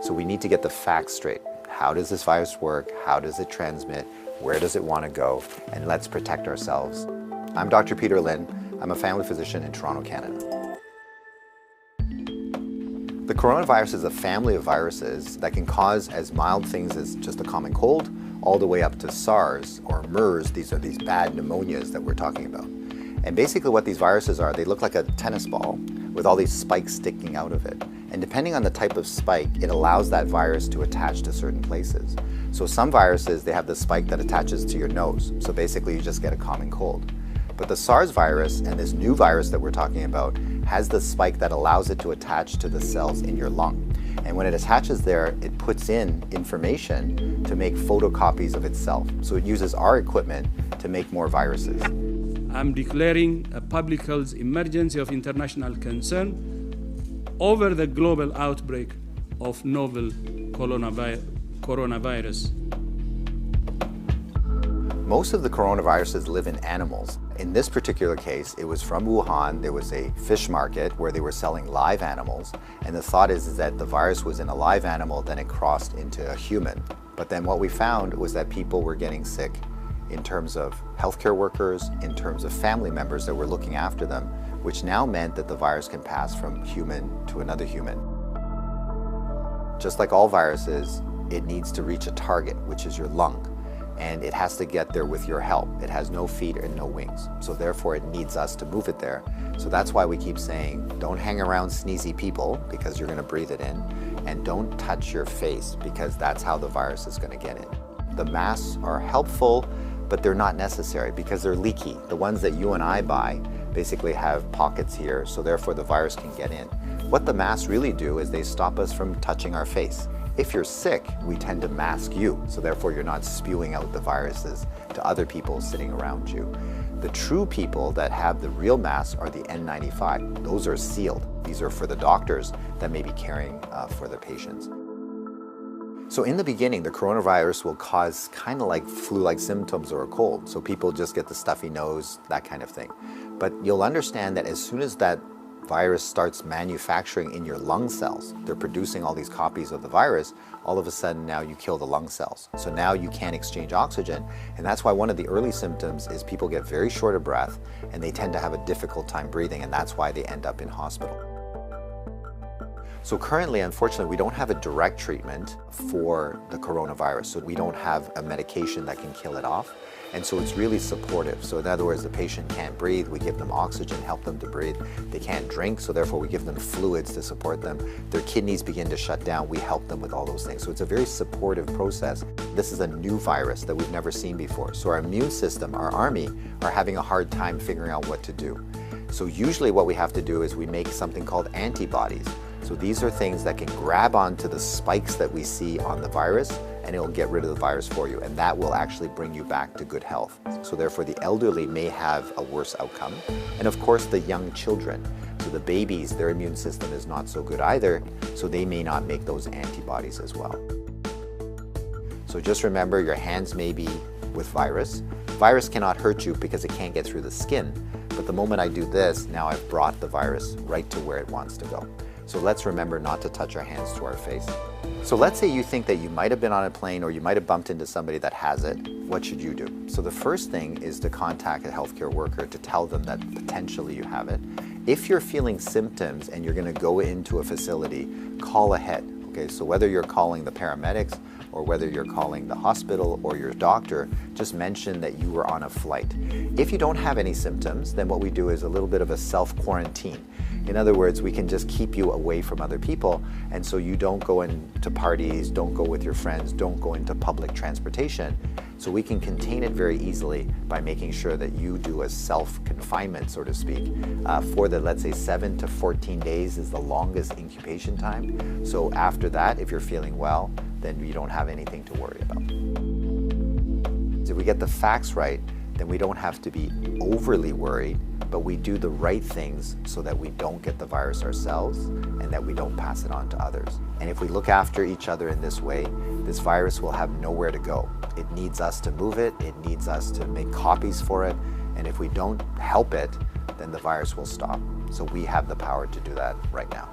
So we need to get the facts straight. How does this virus work? How does it transmit? Where does it want to go? And let's protect ourselves. I'm Dr. Peter Lin. I'm a family physician in Toronto, Canada. The coronavirus is a family of viruses that can cause as mild things as just a common cold, all the way up to SARS or MERS. These are these bad pneumonias that we're talking about. And basically what these viruses are, they look like a tennis ball with all these spikes sticking out of it. And depending on the type of spike, it allows that virus to attach to certain places. So some viruses, they have the spike that attaches to your nose. So basically you just get a common cold. But the SARS virus and this new virus that we're talking about has the spike that allows it to attach to the cells in your lung. And when it attaches there, it puts in information to make photocopies of itself. So it uses our equipment to make more viruses. I'm declaring a public health emergency of international concern over the global outbreak of novel coronavirus. Most of the coronaviruses live in animals. In this particular case, it was from Wuhan. There was a fish market where they were selling live animals. And the thought is that the virus was in a live animal, then it crossed into a human. But then what we found was that people were getting sick in terms of healthcare workers, in terms of family members that were looking after them, which now meant that the virus can pass from human to another human. Just like all viruses, it needs to reach a target, which is your lung. And it has to get there with your help. It has no feet and no wings. So therefore it needs us to move it there. So that's why we keep saying, don't hang around sneezy people because you're gonna breathe it in, and don't touch your face because that's how the virus is gonna get in. The masks are helpful, but they're not necessary because they're leaky. The ones that you and I buy basically have pockets here, so therefore the virus can get in. What the masks really do is they stop us from touching our face. If you're sick, we tend to mask you, so therefore you're not spewing out the viruses to other people sitting around you. The true people that have the real masks are the N95. Those are sealed. These are for the doctors that may be caring for the patients. So in the beginning, the coronavirus will cause kind of like flu-like symptoms or a cold. So people just get the stuffy nose, that kind of thing. But you'll understand that as soon as that virus starts manufacturing in your lung cells, they're producing all these copies of the virus, all of a sudden now you kill the lung cells. So now you can't exchange oxygen. And that's why one of the early symptoms is people get very short of breath and they tend to have a difficult time breathing, and that's why they end up in hospital. So currently, unfortunately, we don't have a direct treatment for the coronavirus. So we don't have a medication that can kill it off. And so it's really supportive. So in other words, the patient can't breathe, we give them oxygen, help them to breathe. They can't drink, so therefore we give them fluids to support them. Their kidneys begin to shut down, we help them with all those things. So it's a very supportive process. This is a new virus that we've never seen before. So our immune system, our army, are having a hard time figuring out what to do. So usually what we have to do is we make something called antibodies. So these are things that can grab onto the spikes that we see on the virus, and it will get rid of the virus for you, and that will actually bring you back to good health. So therefore the elderly may have a worse outcome, and of course the young children. So the babies, their immune system is not so good either, so they may not make those antibodies as well. So just remember, your hands may be with virus. Virus cannot hurt you because it can't get through the skin, but the moment I do this, now I've brought the virus right to where it wants to go. So let's remember not to touch our hands to our face. So let's say you think that you might have been on a plane or you might have bumped into somebody that has it. What should you do? So the first thing is to contact a healthcare worker to tell them that potentially you have it. If you're feeling symptoms and you're going to go into a facility, call ahead. Okay, so whether you're calling the paramedics or whether you're calling the hospital or your doctor, just mention that you were on a flight. If you don't have any symptoms, then what we do is a little bit of a self-quarantine. In other words, we can just keep you away from other people, and so you don't go into parties, don't go with your friends, don't go into public transportation. So we can contain it very easily by making sure that you do a self-confinement, so to speak, for the, let's say, 7 to 14 days is the longest incubation time. So after that, if you're feeling well, then you don't have anything to worry about. If we get the facts right, then we don't have to be overly worried, but we do the right things so that we don't get the virus ourselves and that we don't pass it on to others. And if we look after each other in this way, this virus will have nowhere to go. It needs us to move it, it needs us to make copies for it, and if we don't help it, then the virus will stop. So we have the power to do that right now.